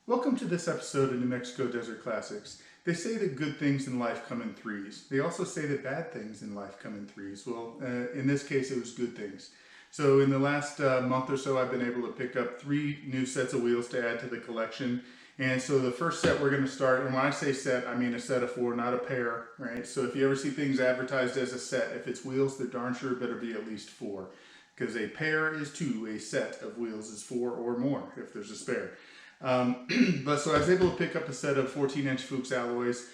Welcome to this episode of New Mexico Desert Classics. They say that good things in life come in threes. They also say that bad things in life come in threes. Well, in this case, it was good things. So in the last month or so, I've been able to pick up 3 new sets of wheels to add to the collection. And so the first set we're going to start, and when I say set, I mean a set of 4, not a pair, right? So if you ever see things advertised as a set, if it's wheels, they're darn sure better be at least 4. Because a pair is 2, a set of wheels is 4 or more if there's a spare. But so I was able to pick up a set of 14-inch Fuchs alloys.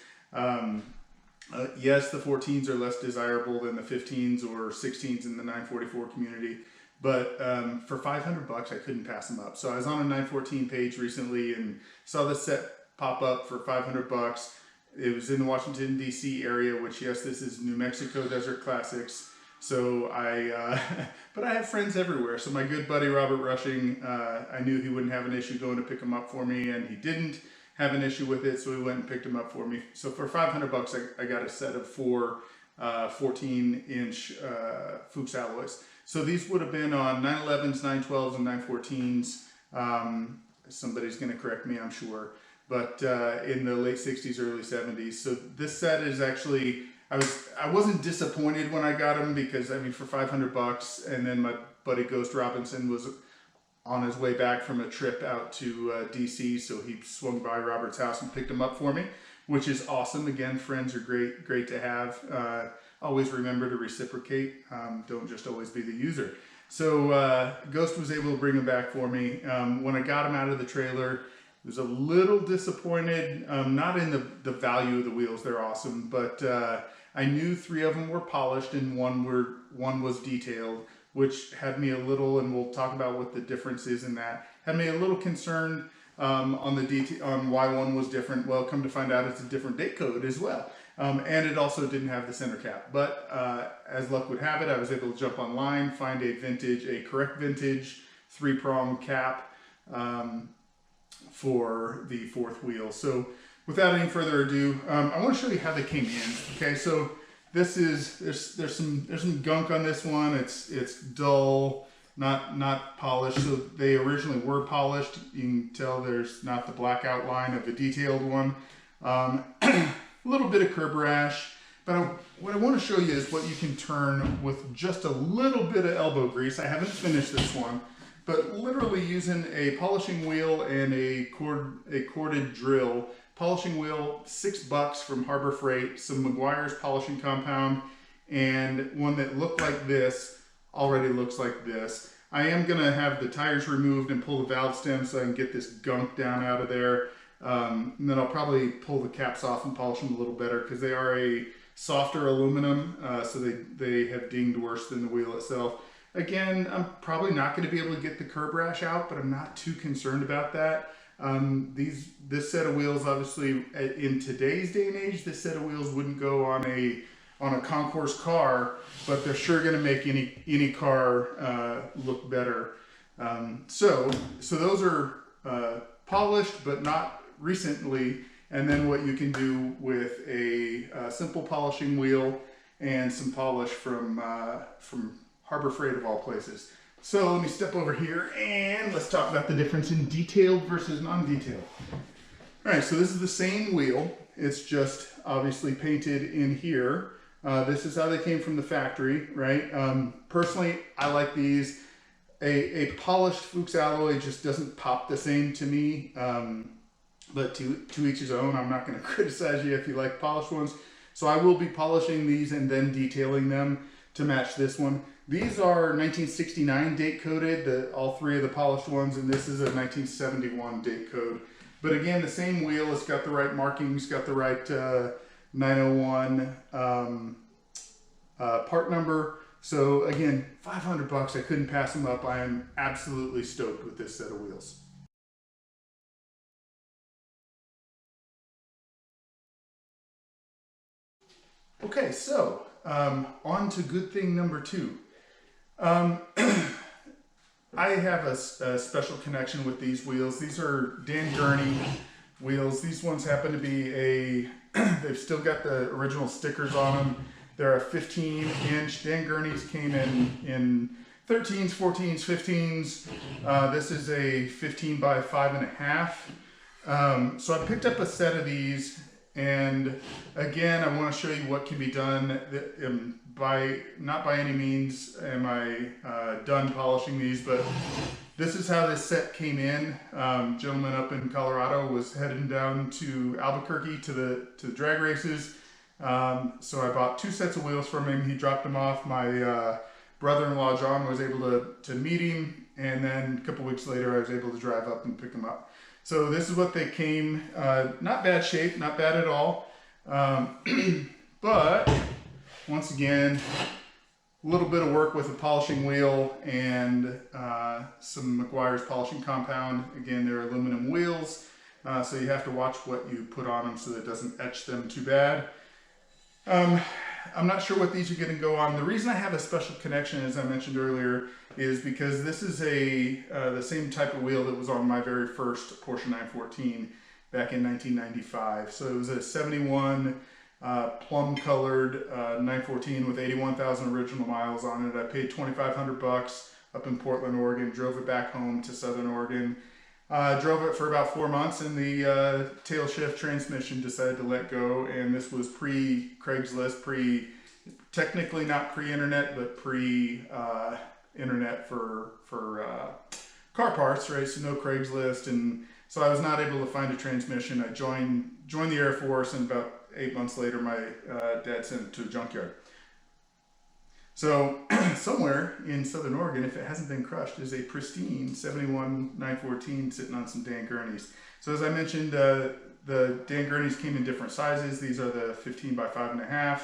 Yes, the 14s are less desirable than the 15s or 16s in the 944 community, but for $500 I couldn't pass them up. So I was on a 914 page recently and saw this set pop up for $500. It was in the Washington, D.C. area, which, yes, this is New Mexico Desert Classics. So but I have friends everywhere. So my good buddy Robert Rushing, I knew he wouldn't have an issue going to pick them up for me, and he didn't have an issue with it, so he went and picked them up for me. So for $500, I got a set of 4 14-inch Fuchs alloys. So these would have been on 911s, 912s, and 914s. Somebody's going to correct me, I'm sure, but in the late 60s, early 70s. So this set is actually, I wasn't disappointed when I got them because, I mean, for $500, and then my buddy Ghost Robinson was on his way back from a trip out to DC, so he swung by Robert's house and picked them up for me, which is awesome. Again, friends are great to have. Always remember to reciprocate. Don't just always be the user. So Ghost was able to bring them back for me. When I got them out of the trailer, I was a little disappointed, not in the value of the wheels, they're awesome, but I knew 3 of them were polished and one was detailed, which had me a little, and we'll talk about what the difference is in that, had me a little concerned on why one was different. Well, come to find out it's a different date code as well. And it also didn't have the center cap. But as luck would have it, I was able to jump online, find a correct vintage 3-prong cap for the 4th wheel. So without any further ado, I want to show you how they came in. Okay, so this is there's some gunk on this one. It's dull, not polished. So they originally were polished. You can tell there's not the black outline of a detailed one. A little bit of curb rash, but what I want to show you is what you can turn with just a little bit of elbow grease. I haven't finished this one, but literally using a polishing wheel and a corded drill. Polishing wheel, $6 from Harbor Freight, some Meguiar's polishing compound, and one that looked like this already looks like this. I am going to have the tires removed and pull the valve stem so I can get this gunk down out of there. And then I'll probably pull the caps off and polish them a little better because they are a softer aluminum, so they have dinged worse than the wheel itself. Again, I'm probably not going to be able to get the curb rash out, but I'm not too concerned about that. This set of wheels, obviously, in today's day and age, this set of wheels wouldn't go on a concourse car, but they're sure going to make any car look better. So those are polished, but not recently. And then what you can do with a simple polishing wheel and some polish from Harbor Freight of all places. So let me step over here and let's talk about the difference in detailed versus non-detailed. All right, so this is the same wheel. It's just obviously painted in here. This is how they came from the factory, right? Personally, I like these. A polished Fuchs alloy just doesn't pop the same to me, but to each his own. I'm not going to criticize you if you like polished ones. So I will be polishing these and then detailing them to match this one. These are 1969 date coded, all 3 of the polished ones, and this is a 1971 date code. But again, the same wheel, it's got the right markings, got the right 901 part number. So again, $500, I couldn't pass them up. I am absolutely stoked with this set of wheels. Okay, so on to good thing number 2. I have a special connection with these wheels. These are Dan Gurney wheels. These ones happen to be they've still got the original stickers on them. They're a 15-inch. Dan Gurney's came in 13s, 14s, 15s. This is a 15 by 5.5. So I picked up a set of these, and again, I want to show you what can be done. Not by any means am I done polishing these, but this is how this set came in. Gentleman up in Colorado was heading down to Albuquerque to the drag races. So I bought 2 sets of wheels from him. He dropped them off. My brother-in-law John was able to meet him, and then a couple weeks later I was able to drive up and pick them up. So this is what they came. Not bad shape, not bad at all. But once again, a little bit of work with a polishing wheel and some McGuire's polishing compound. Again, they're aluminum wheels, so you have to watch what you put on them so that it doesn't etch them too bad. I'm not sure what these are going to go on. The reason I have a special connection, as I mentioned earlier, is because this is the same type of wheel that was on my very first Porsche 914 back in 1995. So it was a 71 plum-colored 914 with 81,000 original miles on it. I paid $2,500 up in Portland, Oregon. Drove it back home to Southern Oregon. Drove it for about 4 months, and the tail shift transmission decided to let go. And this was pre-Craigslist, technically not pre-internet, but pre-internet for car parts, right? So no Craigslist, and so I was not able to find a transmission. I joined the Air Force, and about 8 months later, my dad sent it to a junkyard. So somewhere in Southern Oregon, if it hasn't been crushed, is a pristine 71 914 sitting on some Dan Gurneys. So as I mentioned, the Dan Gurneys came in different sizes. These are the 15 by 5.5.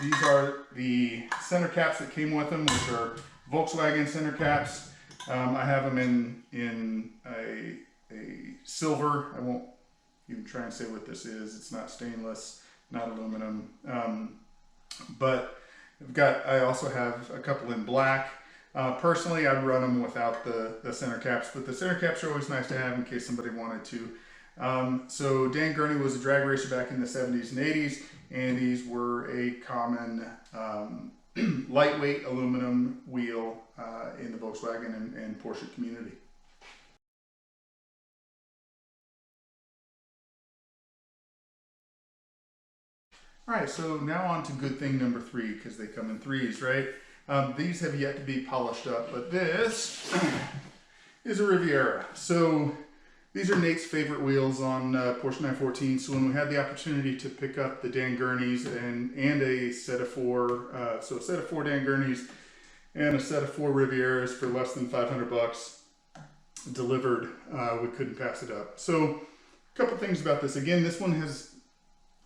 These are the center caps that came with them, which are Volkswagen center caps. I have them in a silver. I won't even try and say what this is. It's not stainless, not aluminum, but I also have a couple in black. Personally, I'd run them without the center caps, but the center caps are always nice to have in case somebody wanted to. So Dan Gurney was a drag racer back in the 70s and 80s, and these were a common lightweight aluminum wheel in the Volkswagen and Porsche community. All right, so now on to good thing number 3, because they come in 3s, right? These have yet to be polished up, but this is a Riviera. So these are Nate's favorite wheels on Porsche 914. So when we had the opportunity to pick up the Dan Gurneys and a set of 4, so a set of 4 Dan Gurneys and a set of 4 Rivieras for less than $500 delivered, we couldn't pass it up. So a couple things about this. Again, this one has,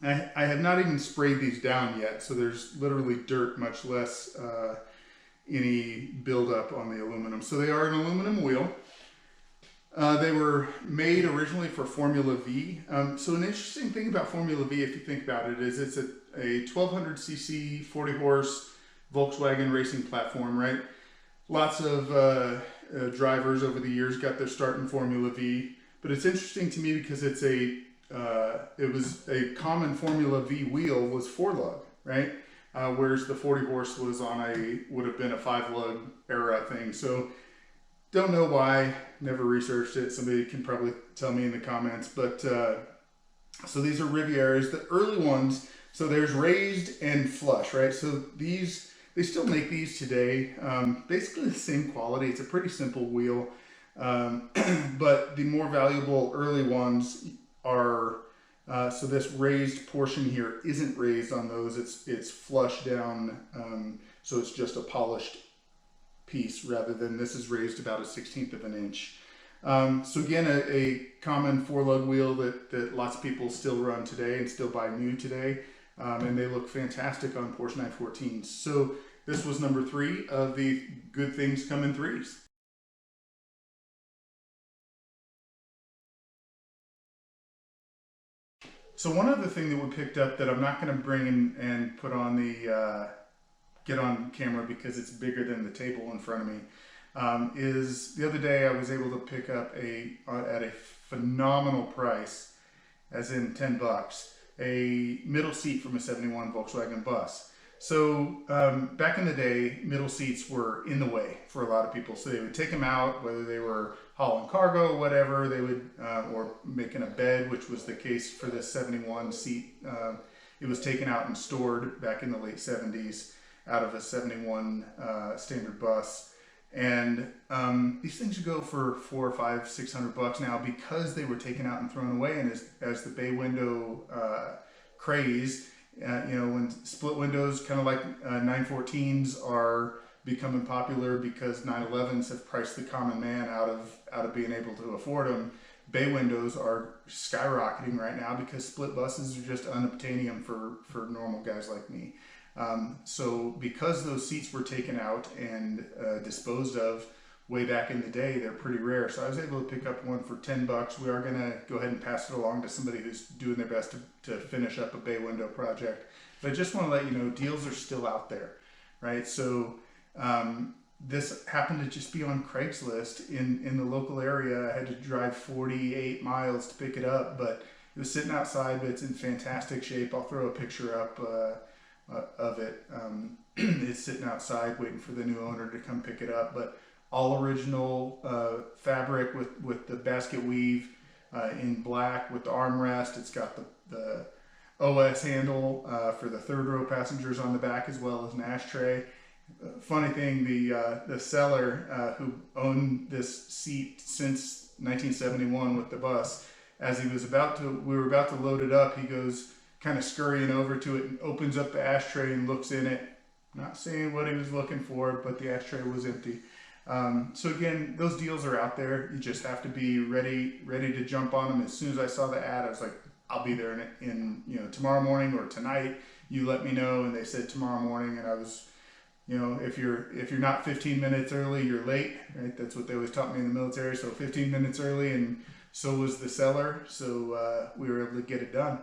I have not even sprayed these down yet, so there's literally dirt, much less any buildup on the aluminum. So they are an aluminum wheel. They were made originally for Formula V. So an interesting thing about Formula V, if you think about it, is it's a 1200cc, 40 horse Volkswagen racing platform, right? Lots of drivers over the years got their start in Formula V. But it's interesting to me because it was a common Formula V wheel was 4-lug, right? Whereas the 40 horse was would have been a 5-lug era thing. So don't know why, never researched it. Somebody can probably tell me in the comments. But so these are Rivieras, the early ones. So there's raised and flush, right? So they still make these today. Basically the same quality. It's a pretty simple wheel. But the more valuable early ones are, so this raised portion here isn't raised on those. It's flush down, so it's just a polished piece rather than this is raised about 1/16 of an inch. So again, a common 4-lug wheel that lots of people still run today and still buy new today, and they look fantastic on Porsche 914s. So this was number 3 of the good things come in 3s. So one other thing that we picked up that I'm not going to bring in and put on get on camera because it's bigger than the table in front of me, is the other day I was able to pick up at a phenomenal price, as in $10, a middle seat from a 71 Volkswagen bus. So back in the day, middle seats were in the way for a lot of people. So they would take them out, whether they were hauling cargo or whatever, they would, or making a bed, which was the case for this 71 seat. It was taken out and stored back in the late 70s out of a 71 standard bus. And these things go for $400, $500, $600 now because they were taken out and thrown away. And as the bay window craze, you know, when split windows, kind of like 914s, are becoming popular because 911s have priced the common man out of being able to afford them. Bay windows are skyrocketing right now because split buses are just unobtainium for normal guys like me. So because those seats were taken out and disposed of way back in the day, they're pretty rare. So I was able to pick up one for $10. We are going to go ahead and pass it along to somebody who's doing their best to finish up a bay window project. But I just want to let you know, deals are still out there, right? So this happened to just be on Craigslist in the local area. I had to drive 48 miles to pick it up, but it was sitting outside, but it's in fantastic shape. I'll throw a picture up of it. It's sitting outside waiting for the new owner to come pick it up, but all original fabric with the basket weave in black with the armrest. It's got the OS handle for the third row passengers on the back, as well as an ashtray. Funny thing, the seller who owned this seat since 1971 with the bus, as we were about to load it up, he goes kind of scurrying over to it and opens up the ashtray and looks in it, not saying what he was looking for, but the ashtray was empty. So again, those deals are out there. You just have to be ready to jump on them. As soon as I saw the ad, I was like, I'll be there in you know, tomorrow morning or tonight. You let me know. And they said tomorrow morning, and I was, you know, if you're not 15 minutes early, you're late, right? That's what they always taught me in the military. So 15 minutes early, and so was the seller. So we were able to get it done.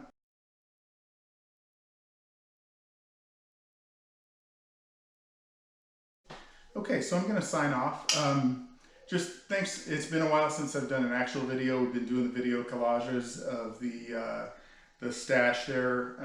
Okay, so I'm going to sign off. Just thanks. It's been a while since I've done an actual video. We've been doing the video collages of the stash there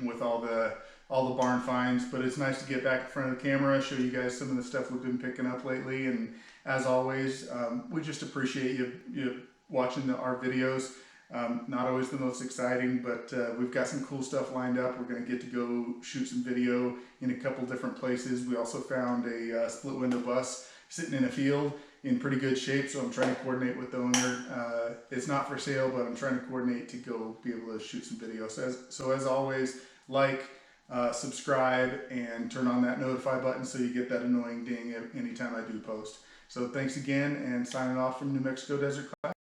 with all the barn finds. But it's nice to get back in front of the camera, show you guys some of the stuff we've been picking up lately. And as always, we just appreciate you watching our videos. Not always the most exciting, but we've got some cool stuff lined up. We're going to get to go shoot some video in a couple different places. We also found a split window bus sitting in a field in pretty good shape, so I'm trying to coordinate with the owner. It's not for sale, but I'm trying to coordinate to go be able to shoot some video. So as always, like, subscribe, and turn on that notify button so you get that annoying ding anytime I do post. So thanks again, and signing off from New Mexico Desert Cloud.